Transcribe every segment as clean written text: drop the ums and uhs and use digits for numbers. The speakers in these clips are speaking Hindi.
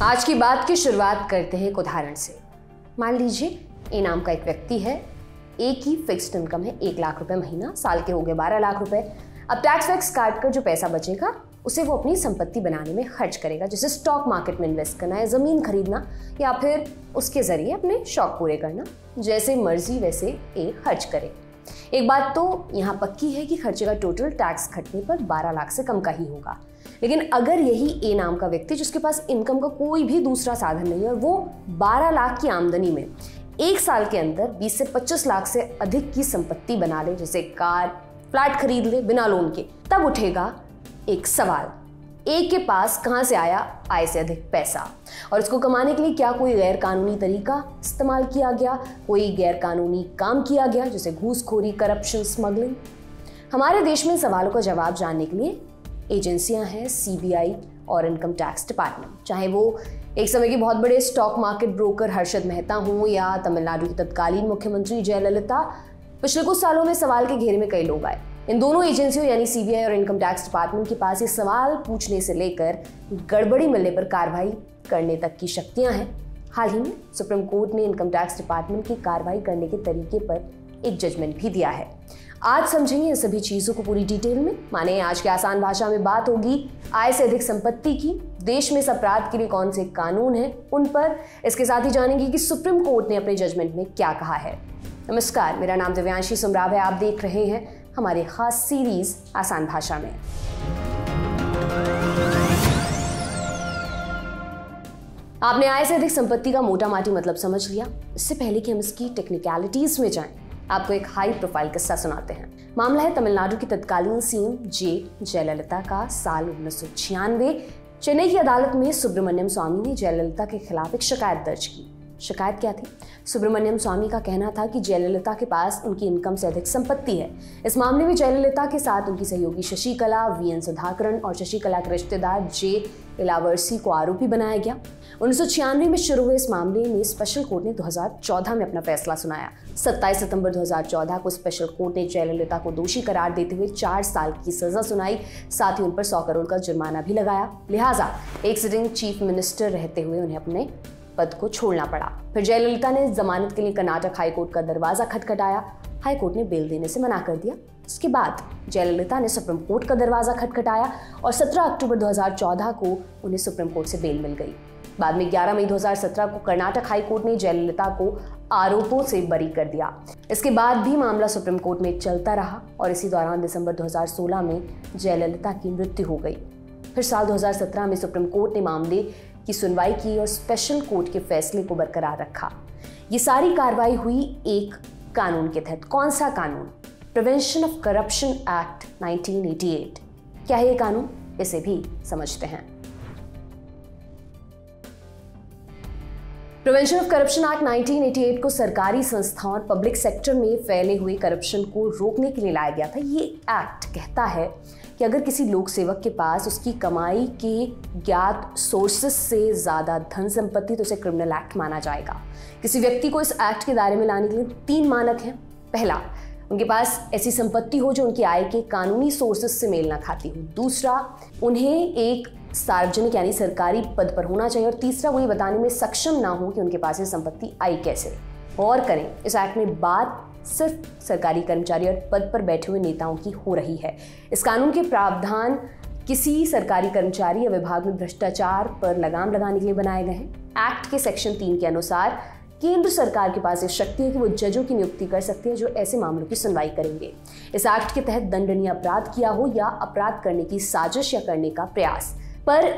आज की बात की शुरुआत करते हैं एक उदाहरण से। मान लीजिए ए नाम का एक व्यक्ति है, ए की फिक्स्ड इनकम है 1 लाख रुपए महीना, साल के हो गए 12 लाख रुपए। अब टैक्स वैक्स काट कर जो पैसा बचेगा उसे वो अपनी संपत्ति बनाने में खर्च करेगा, जैसे स्टॉक मार्केट में इन्वेस्ट करना या ज़मीन खरीदना या फिर उसके ज़रिए अपने शौक पूरे करना। जैसे मर्जी वैसे ए खर्च करे। एक बात तो यहाँ पक्की है कि खर्चे का टोटल टैक्स खटने पर 12 लाख से कम का ही होगा। लेकिन अगर यही ए नाम का व्यक्ति जिसके पास इनकम का कोई भी दूसरा साधन नहीं है और वो 12 लाख की आमदनी में 1 साल के अंदर 20 से 25 लाख से अधिक की संपत्ति बना ले, जैसे कार, फ्लैट खरीद ले बिना लोन के, तब उठेगा एक सवाल, ए के पास कहां से आया आय से अधिक पैसा, और इसको कमाने के लिए क्या कोई गैर कानूनी तरीका इस्तेमाल किया गया, कोई गैर कानूनी काम किया गया, जैसे घूसखोरी, करप्शन, स्मगलिंग। हमारे देश में सवालों का जवाब जानने के लिए एजेंसियां हैं, सीबीआई और इनकम टैक्स डिपार्टमेंट। चाहे वो एक समय के बहुत बड़े stock market broker Harshad Mehta हों या तमिलनाडु की तत्कालीन मुख्यमंत्री जयललिता, पिछले कुछ सालों में सवाल के घेरे में कई लोग आए। इन दोनों एजेंसियों यानी सीबीआई और इनकम टैक्स डिपार्टमेंट के पास ये सवाल पूछने से लेकर गड़बड़ी मिलने पर कार्रवाई करने तक की शक्तियां हैं। हाल ही में सुप्रीम कोर्ट ने इनकम टैक्स डिपार्टमेंट की कार्रवाई करने के तरीके पर एक जजमेंट भी दिया है। आज समझेंगे इन सभी चीजों को पूरी डिटेल में। माने आज की आसान भाषा में बात होगी आय से अधिक संपत्ति की, देश में इस अपराध के लिए कौन से कानून हैं उन पर। इसके साथ ही जानेंगे कि सुप्रीम कोर्ट ने अपने जजमेंट में क्या कहा है। नमस्कार, मेरा नाम दिव्यांशी सुमराव है। आप देख रहे हैं हमारी खास सीरीज आसान भाषा में। आपने आय से अधिक संपत्ति का मोटा माटी मतलब समझ लिया। इससे पहले कि हम इसकी टेक्निकलिटीज में जाएं, आपको एक हाई प्रोफाइल किस्सा सुनाते हैं। मामला है तमिलनाडु की तत्कालीन सीएम जयललिता का। साल 1996 चेन्नई की अदालत में सुब्रमण्यम स्वामी ने जयललिता के खिलाफ एक शिकायत दर्ज की। शिकायत क्या थी? सुब्रमण्यम स्वामी का कहना था कि जयललिता के पास उनकी इनकम से अधिक संपत्ति है। इस मामले में जयललिता के साथ उनकी सहयोगी शशिकला, वीएन सुधाकरन और शशिकला के रिश्तेदार जे इलावर्सी को आरोपी बनाया गया। 1996 में शुरू हुए इस मामले में स्पेशल कोर्ट ने 2014 में अपना फैसला सुनाया। 27 सितंबर 2014 को स्पेशल कोर्ट ने जयललिता को दोषी करार देते हुए 4 साल की सजा सुनाई, साथ ही उन पर 100 करोड़ का जुर्माना भी लगाया। लिहाजा एक सिटिंग चीफ मिनिस्टर रहते हुए उन्हें अपने पद को छोड़ना पड़ा। फिर जयललिता ने जमानत के लिए कर्नाटक हाईकोर्ट का दरवाजा खटखटाया। हाईकोर्ट ने बेल देने से मना कर दिया। इसके बाद जयललिता ने सुप्रीम कोर्ट का दरवाजा खटखटाया और 17 अक्टूबर 2014 को उन्हें सुप्रीम कोर्ट से बेल मिल गई। बाद में 11 मई 2017 को कर्नाटक हाईकोर्ट ने जयललिता को आरोपों से बरी कर दिया। इसके बाद भी मामला सुप्रीम कोर्ट में चलता रहा और इसी दौरान दिसंबर 2016 में जयललिता की मृत्यु हो गई। फिर साल 2017 में सुप्रीम कोर्ट ने मामले की सुनवाई की और स्पेशल कोर्ट के फैसले को बरकरार रखा। ये सारी कार्रवाई हुई एक कानून के तहत। कौन सा कानून? Prevention of corruption act 1988। क्या है ये कानून? इसे भी समझते हैं। प्रिवेंशन ऑफ करप्शन एक्ट 1988 को सरकारी संस्थाओं और पब्लिक सेक्टर में फैले हुए करप्शन को रोकने के लिए लाया गया था। ये एक्ट कहता है कि अगर किसी लोक सेवक के पास उसकी कमाई के ज्ञात सोर्सेस से ज़्यादा धन संपत्ति तो उसे क्रिमिनल एक्ट माना जाएगा। किसी व्यक्ति को इस एक्ट के दायरे में लाने के लिए 3 मानक हैं। पहला, उनके पास ऐसी संपत्ति हो जो उनकी आय के कानूनी सोर्सेस से मेल ना खाती हो। दूसरा, उन्हें एक सार्वजनिक यानी सरकारी पद पर होना चाहिए। और तीसरा, वो ये बताने में सक्षम ना हो कि उनके पास ये संपत्ति आई कैसे। और करें, इस एक्ट में बात सिर्फ सरकारी कर्मचारी और पद पर बैठे हुए नेताओं की हो रही है। इस कानून के प्रावधान किसी सरकारी कर्मचारी या विभाग में भ्रष्टाचार पर लगाम लगाने के लिए बनाए गए हैं। एक्ट के सेक्शन 3 के अनुसार केंद्र सरकार के पास ये शक्ति है कि वो जजों की नियुक्ति कर सकती है जो ऐसे मामलों की सुनवाई करेंगे। इस एक्ट के तहत दंडनीय अपराध किया हो या अपराध करने की साजिश या करने का प्रयास। पर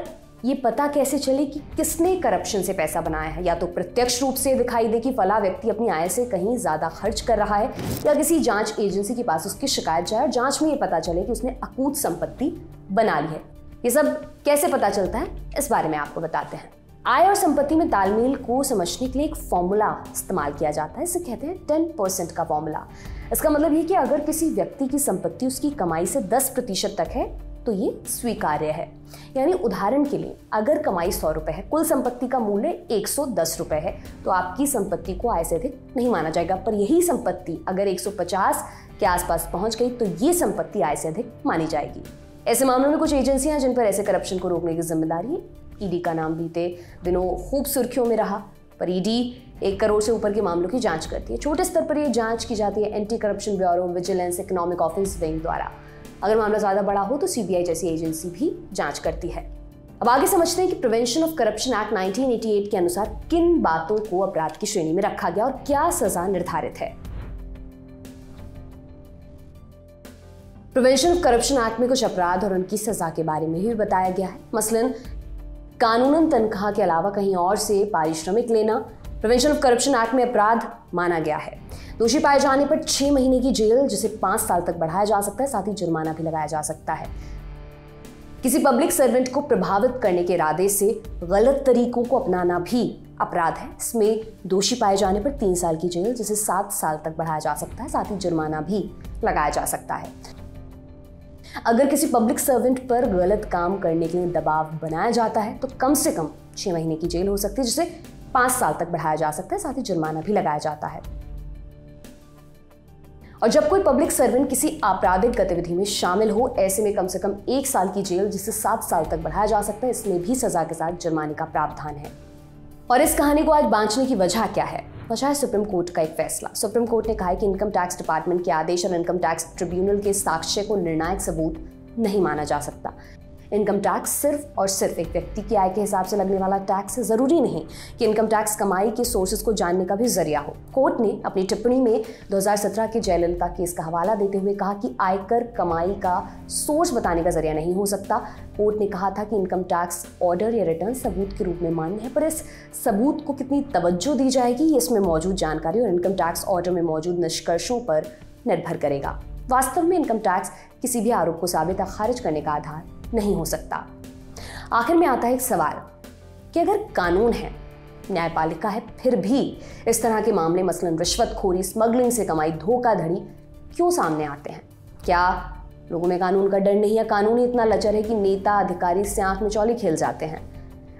ये पता कैसे चले कि किसने करप्शन से पैसा बनाया है? या तो प्रत्यक्ष रूप से दिखाई दे कि फला व्यक्ति अपनी आय से कहीं ज्यादा खर्च कर रहा है, या किसी जांच एजेंसी के पास उसकी शिकायत जाए और जांच में ये पता चले कि उसने अकूत संपत्ति बना ली है। ये सब कैसे पता चलता है, इस बारे में आपको बताते हैं। आय और संपत्ति में तालमेल को समझने के लिए एक फॉर्मूला इस्तेमाल किया जाता है। इसे कहते हैं 10% का फॉर्मूला। इसका मतलब ये कि अगर किसी व्यक्ति की संपत्ति उसकी कमाई से 10% तक है तो ये स्वीकार्य है। यानी उदाहरण के लिए, अगर कमाई 100 रुपए है, कुल संपत्ति का मूल्य 110 रुपए है, तो आपकी संपत्ति को आय से अधिक नहीं माना जाएगा। पर यही संपत्ति अगर 150 के आसपास पहुंच गई तो ये संपत्ति आय से अधिक मानी जाएगी। ऐसे मामलों में कुछ एजेंसियां जिन पर ऐसे करप्शन को रोकने की जिम्मेदारी ईडी का नाम बीते दिनों खूब सुर्खियों में रहा, पर ईडी 1 करोड़ से ऊपर के मामलों की जांच करती है। छोटे स्तर पर ये जांच की जाती है anti corruption bureau, vigilance, economic office wing द्वारा। अगर मामला ज़्यादा बड़ा हो तो सीबीआई जैसी एजेंसी भी जांच करती है। अब आगे समझते हैं कि प्रिवेंशन ऑफ करप्शन एक्ट 1988 के अनुसार किन बातों को अपराध की श्रेणी में रखा गया और क्या सजा निर्धारित है। प्रिवेंशन ऑफ करप्शन एक्ट में कुछ अपराध और उनकी सजा के बारे में भी बताया गया है। मसलन कानूनन तनख्वाह के अलावा कहीं और से पारिश्रमिक लेना प्रिवेंशन ऑफ करप्शन एक्ट में अपराध माना गया है। दोषी पाए जाने पर 6 महीने की जेल, जिसे 5 साल तक बढ़ाया जा सकता है, साथ ही जुर्माना भी लगाया जा सकता है। किसी पब्लिक सर्वेंट को प्रभावित करने के इरादे से गलत तरीकों को अपनाना भी अपराध है। इसमें दोषी पाए जाने पर 3 साल की जेल, जिसे 7 साल तक बढ़ाया जा सकता है, साथ ही जुर्माना भी लगाया जा सकता है। अगर किसी पब्लिक सर्वेंट पर गलत काम करने के लिए दबाव बनाया जाता है तो कम से कम 6 महीने की जेल हो सकती है, जिसे 5 साल तक बढ़ाया जा सकता है, साथ ही जुर्माना भी लगाया जाता है। और जब कोई पब्लिक सर्वेंट किसी आपराधिक गतिविधि में शामिल हो, ऐसे में कम से कम 1 साल की जेल, जिसे 7 साल तक बढ़ाया जा सकता है, इसमें भी सजा के साथ जुर्माने का प्रावधान है। और इस कहानी को आज बांटने की वजह क्या है? वजह है सुप्रीम कोर्ट का एक फैसला। सुप्रीम कोर्ट ने कहा है कि इनकम टैक्स डिपार्टमेंट के आदेश और इनकम टैक्स ट्रिब्यूनल के साक्ष्य को निर्णायक सबूत नहीं माना जा सकता। इनकम टैक्स सिर्फ और सिर्फ एक व्यक्ति की आय के हिसाब से लगने वाला टैक्स है। जरूरी नहीं कि इनकम टैक्स कमाई के सोर्सेज को जानने का भी जरिया हो। कोर्ट ने अपनी टिप्पणी में 2017 के जयललिता केस का हवाला देते हुए कहा कि आयकर कमाई का सोर्स बताने का जरिया नहीं हो सकता। कोर्ट ने कहा था कि इनकम टैक्स ऑर्डर या रिटर्न सबूत के रूप में मान्य है, पर इस सबूत को कितनी तवज्जो दी जाएगी ये इसमें मौजूद जानकारी और इनकम टैक्स ऑर्डर में मौजूद निष्कर्षों पर निर्भर करेगा। वास्तव में इनकम टैक्स किसी भी आरोप को साबित या खारिज करने का आधार नहीं हो सकता। आखिर में आता है एक सवाल कि अगर कानून है, न्यायपालिका है, फिर भी इस तरह के मामले मसलन रिश्वतखोरी, स्मगलिंग से कमाई, धोखाधड़ी क्यों सामने आते हैं? क्या लोगों में कानून का डर नहीं, या कानून ही इतना लचर है कि नेता अधिकारी से आंख में चौली खेल जाते हैं?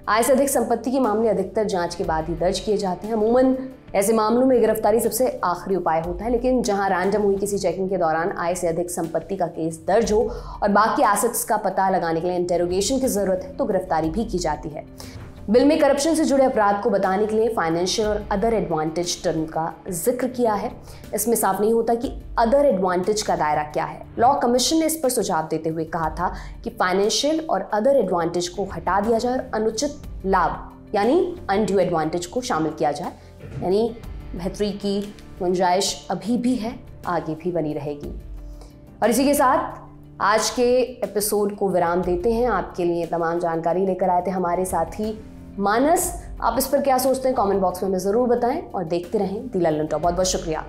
आय से अधिक संपत्ति के मामले अधिकतर जांच के बाद ही दर्ज किए जाते हैं। अमूमन ऐसे मामलों में गिरफ्तारी सबसे आखिरी उपाय होता है, लेकिन जहां रैंडम हुई किसी चेकिंग के दौरान आय से अधिक संपत्ति का केस दर्ज हो और बाकी एसेट्स का पता लगाने के लिए इंटेरोगेशन की जरूरत है तो गिरफ्तारी भी की जाती है। बिल में करप्शन से जुड़े अपराध को बताने के लिए फाइनेंशियल और अदर एडवांटेज टर्म का जिक्र किया है। इसमें साफ नहीं होता कि अदर एडवांटेज का दायरा क्या है। लॉ कमीशन ने इस पर सुझाव देते हुए कहा था कि फाइनेंशियल और अदर एडवांटेज को हटा दिया जाए और अनुचित लाभ यानी अनड्यू एडवांटेज को शामिल किया जाए। यानी बेहतरी की गुंजाइश अभी भी है, आगे भी बनी रहेगी। और इसी के साथ आज के एपिसोड को विराम देते हैं। आपके लिए तमाम जानकारी लेकर आए थे हमारे साथी मानस। आप इस पर क्या सोचते हैं कमेंट बॉक्स में हमें ज़रूर बताएं और देखते रहें दी लल्लन टॉप। बहुत बहुत शुक्रिया।